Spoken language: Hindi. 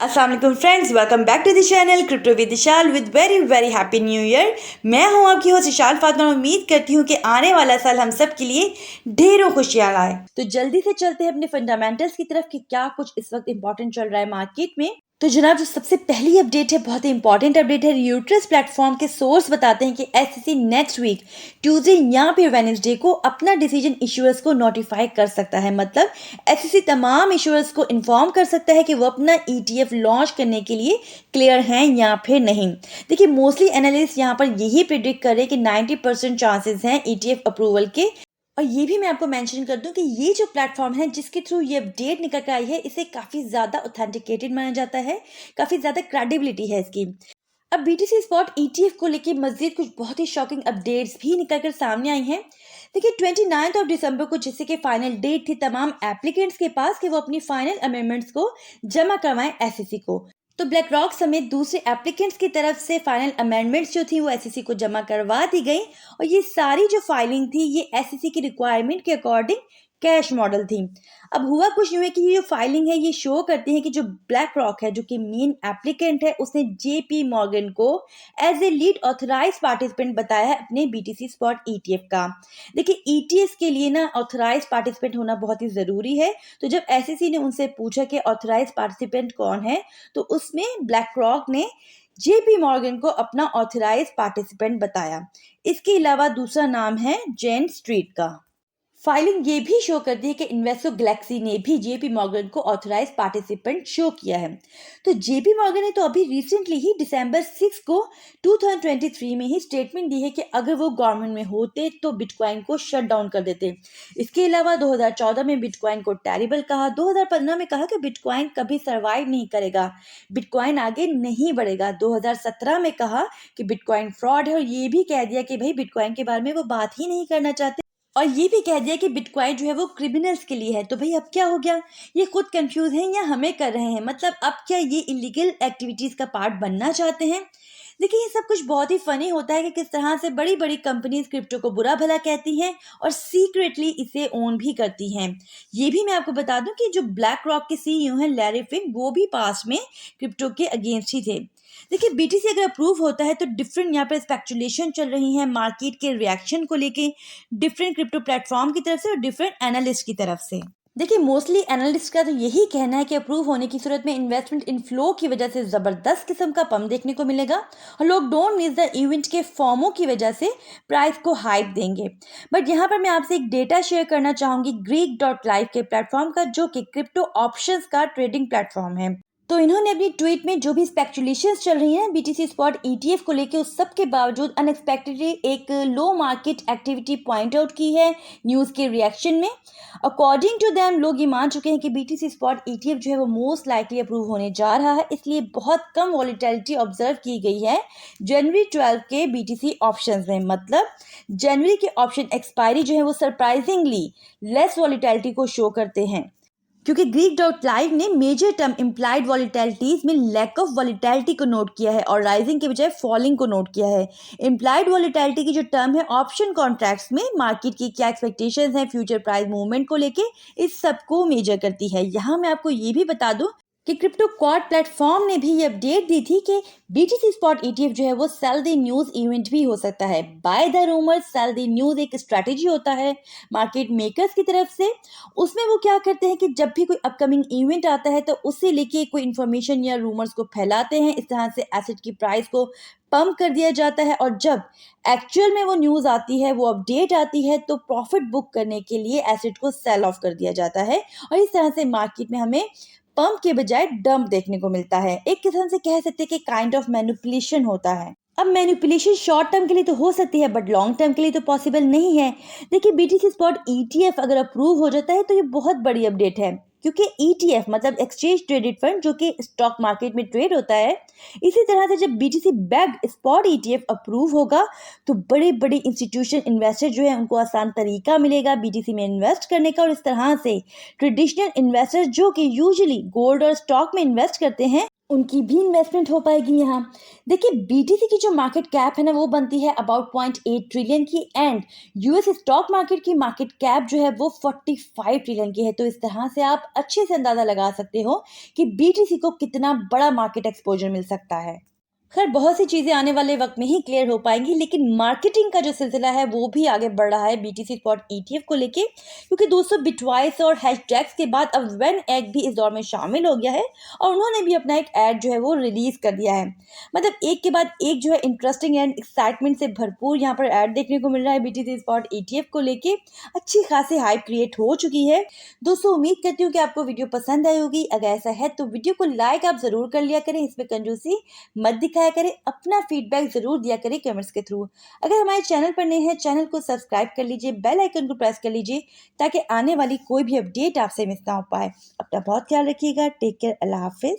अस्सलाम वालेकुम friends, welcome back to the channel crypto with Vishal with very very happy new year. मैं हूं आपकी होस्ट विशाल फातिमा। उम्मीद करती हूं कि आने वाला साल हम सब के लिए ढेरों खुशियां लाए। तो जल्दी से चलते हैं अपने फंडामेंटल्स की तरफ कि क्या कुछ इस वक्त इंपॉर्टेंट चल रहा है मार्केट में। तो जनाब, जो सबसे पहली अपडेट है, बहुत ही इंपॉर्टेंट अपडेट है। यूट्रस प्लेटफॉर्म के सोर्स बताते हैं कि एसईसी नेक्स्ट वीक ट्यूसडे या फिर वेडनेसडे को अपना डिसीजन इशूअर्स को नोटिफाई कर सकता है। मतलब एसईसी तमाम इशूअर्स को इन्फॉर्म कर सकता है कि वो अपना ईटीएफ लॉन्च करने के लिए क्लियर हैं या फिर नहीं। देखिए, मोस्टली एनालिस्ट यहाँ पर यही प्रिडिक्ट कर रहे हैं कि 90% चांसेस हैं ईटीएफ अप्रूवल के। और ये भी मैं आपको मेंशन कर दूं कि ये जो प्लेटफॉर्म है जिसके थ्रू ये अपडेट निकल कर आई है, इसे काफ़ी ज़्यादा ऑथेंटिकेटेड माना जाता है, काफ़ी ज़्यादा क्रेडिबिलिटी है इसकी। अब बीटीसी स्पॉट ईटीएफ को लेकर मजीद कुछ बहुत ही शॉकिंग अपडेट्स भी निकल कर सामने आई हैं। देखिए, 29 दिसंबर को, जिससे कि फाइनल डेट थी तमाम एप्लीकेंट्स के पास कि वो अपनी फाइनल अमेंडमेंट्स को जमा करवाएं एसईसी को, तो ब्लैक रॉक समेत दूसरे एप्लीकेंट्स की तरफ से फाइनल अमेंडमेंट्स जो थी वो एसईसी को जमा करवा दी गई। और ये सारी जो फाइलिंग थी ये एसईसी की रिक्वायरमेंट के अकॉर्डिंग कैश मॉडल थी। अब हुआ कुछ यूँ है कि ये जो फाइलिंग है ये शो करती है कि जो ब्लैक रॉक है, जो कि मेन एप्लीकेंट है, उसने जेपी मॉर्गन को as a lead authorise participant बताया है अपने बीटीसी स्पॉट ईटीएफ का। देखिए, ईटीएफ के लिए ना ऑथराइज पार्टिसिपेंट होना बहुत ही ज़रूरी है। तो जब एसईसी ने उनसे पूछा कि ऑथराइज पार्टिसिपेंट कौन है, तो उसमें ब्लैक रॉक ने जेपी मॉर्गन को अपना ऑथराइज पार्टिसिपेंट बताया। इसके अलावा दूसरा नाम है जेन स्ट्रीट का। फाइलिंग ये भी शो करती है कि इन्वेस्टो गैलेक्सी ने भी जेपी मॉर्गन को ऑथराइज पार्टिसिपेंट शो किया है। तो जेपी मॉर्गन ने तो अभी रिसेंटली ही डिसंबर 6 को 2023 में ही स्टेटमेंट दी है कि अगर वो गवर्नमेंट में होते तो बिटकॉइन को शट डाउन कर देते। इसके अलावा 2014 में बिटकॉइन को टेरिबल कहा, 2015 में कहा कि बिटकॉइन कभी सर्वाइव नहीं करेगा, बिटकॉइन आगे नहीं बढ़ेगा, 2017 में कहा कि बिटकॉइन फ्रॉड है, और ये भी कह दिया कि भाई बिटकॉइन के बारे में वो बात ही नहीं करना चाहते, और ये भी कह दिया कि बिटकॉइन जो है वो क्रिमिनल्स के लिए है। तो भाई अब क्या हो गया, ये खुद कंफ्यूज हैं या हमें कर रहे हैं? मतलब अब क्या ये इलीगल एक्टिविटीज का पार्ट बनना चाहते हैं? देखिए, ये सब कुछ बहुत ही फनी होता है कि किस तरह से बड़ी बड़ी कंपनीज क्रिप्टो को बुरा भला कहती हैं और सीक्रेटली इसे ओन भी करती हैं। ये भी मैं आपको बता दूं कि जो ब्लैक रॉक के सीईओ हैं लैरी फिंक, वो भी पास में क्रिप्टो के अगेंस्ट ही थे। देखिए, बीटीसी अगर अप्रूव होता है तो डिफरेंट यहाँ पर स्पेकुलेशन चल रही है मार्केट के रिएक्शन को लेके, डिफरेंट क्रिप्टो प्लेटफॉर्म की तरफ से और डिफरेंट एनालिस्ट की तरफ से। देखिए, मोस्टली एनालिस्ट का तो यही कहना है कि अप्रूव होने की सूरत में इन्वेस्टमेंट इनफ्लो की वजह से ज़बरदस्त किस्म का पंप देखने को मिलेगा, और लोग डोंट मिस द इवेंट के फॉर्मो की वजह से प्राइस को हाइप देंगे। बट यहाँ पर मैं आपसे एक डेटा शेयर करना चाहूँगी Greek.live के प्लेटफॉर्म का, जो कि क्रिप्टो ऑप्शंस का ट्रेडिंग प्लेटफॉर्म है। तो इन्होंने अपनी ट्वीट में जो भी स्पेकुलेशंस चल रही हैं बीटीसी स्पॉट ईटीएफ को लेकर, उस सब के बावजूद अनएक्सपेक्टेडली एक लो मार्केट एक्टिविटी पॉइंट आउट की है न्यूज़ के रिएक्शन में। अकॉर्डिंग टू देम, लोग ये मान चुके हैं कि बीटीसी स्पॉट ईटीएफ जो है वो मोस्ट लाइकली अप्रूव होने जा रहा है, इसलिए बहुत कम वॉलीटिलिटी ऑब्जर्व की गई है जनवरी 12 के बीटीसी ऑप्शंस में। मतलब जनवरी के ऑप्शन एक्सपायरी जो है वो सरप्राइजिंगली लेस वॉलीटिलिटी को शो करते हैं, क्योंकि Greek.live ने मेजर टर्म इम्प्लाइड वॉलीटिलिटीज में लैक ऑफ वॉलीटिलिटी को नोट किया है और राइजिंग के बजाय फॉलिंग को नोट किया है। इम्प्लाइड वॉलीटिलिटी की जो टर्म है ऑप्शन कॉन्ट्रैक्ट्स में मार्केट की क्या एक्सपेक्टेशंस हैं फ्यूचर प्राइस मूवमेंट को लेके, इस सबको मेजर करती है। यहाँ मैं आपको ये भी बता दूं कि क्रिप्टो क्वाड प्लेटफॉर्म ने भी ये अपडेट दी थी कि बीटीसी स्पॉट ईटीएफ जो है वो सेल द न्यूज़ इवेंट भी हो सकता है। Buy the rumours sell the news एक स्ट्रैटेजी होता है मार्केट मेकर्स की तरफ से। उसमें वो क्या करते हैं कि जब भी कोई अपकमिंग इवेंट आता है तो उससे लेके कोई इन्फॉर्मेशन या रूमर्स को फैलाते हैं, इस तरह से एसेट की प्राइस को पंप कर दिया जाता है, और जब एक्चुअल में वो न्यूज़ आती है, वो अपडेट आती है, तो प्रॉफिट बुक करने के लिए एसेट को सेल ऑफ कर दिया जाता है, और इस तरह से मार्केट में हमें पंप के बजाय डंप देखने को मिलता है। एक किस्म से कह सकते हैं कि काइंड ऑफ मैनिपुलेशन होता है। अब मैनिपुलेशन शॉर्ट टर्म के लिए तो हो सकती है, बट लॉन्ग टर्म के लिए तो पॉसिबल नहीं है। देखिए, बीटीसी स्पॉट ईटीएफ अगर अप्रूव हो जाता है तो ये बहुत बड़ी अपडेट है, क्योंकि ईटीएफ मतलब एक्सचेंज ट्रेडेड फंड, जो कि स्टॉक मार्केट में ट्रेड होता है। इसी तरह से जब BTC backed spot ETF approve होगा तो बड़े बड़े इंस्टीट्यूशन इन्वेस्टर जो है उनको आसान तरीका मिलेगा बीटीसी में इन्वेस्ट करने का, और इस तरह से ट्रेडिशनल इन्वेस्टर जो कि यूजुअली गोल्ड और स्टॉक में इन्वेस्ट करते हैं उनकी भी इन्वेस्टमेंट हो पाएगी यहाँ। देखिए बीटीसी की जो मार्केट कैप है ना वो बनती है अबाउट 0.8 ट्रिलियन की एंड यूएस स्टॉक मार्केट की मार्केट कैप जो है वो 45 ट्रिलियन की है। तो इस तरह से आप अच्छे से अंदाजा लगा सकते हो कि बीटीसी को कितना बड़ा मार्केट एक्सपोजर मिल सकता है। खैर बहुत सी चीज़ें आने वाले वक्त में ही क्लियर हो पाएंगी, लेकिन मार्केटिंग का जो सिलसिला है वो भी आगे बढ़ रहा है बीटीसी स्पॉट ईटीएफ को लेके, क्योंकि दोस्तों बिटवाइस और हैशटैग्स के बाद अब वेन एग भी इस दौर में शामिल हो गया है और उन्होंने भी अपना एक ऐड जो है वो रिलीज कर दिया है। मतलब एक के बाद एक जो है इंटरेस्टिंग एंड एक्साइटमेंट से भरपूर यहाँ पर ऐड देखने को मिल रहा है बीटीसी स्पॉट ईटीएफ को लेके। अच्छी खासी हाइप क्रिएट हो चुकी है। दोस्तों उम्मीद करती हूँ कि आपको वीडियो पसंद आई होगी। अगर ऐसा है तो वीडियो को लाइक आप जरूर कर लिया करें, इसमें कंजूसी मत दिखाया करें, अपना फीडबैक जरूर दिया करें कमेंट्स के थ्रू। अगर हमारे चैनल पर नए हैं चैनल को सब्सक्राइब कर लीजिए, बेल आइकन को प्रेस कर लीजिए ताकि आने वाली कोई भी अपडेट आपसे मिस ना हो पाए। अपना बहुत ख्याल रखिएगा। Take care. अल्लाह हाफिज।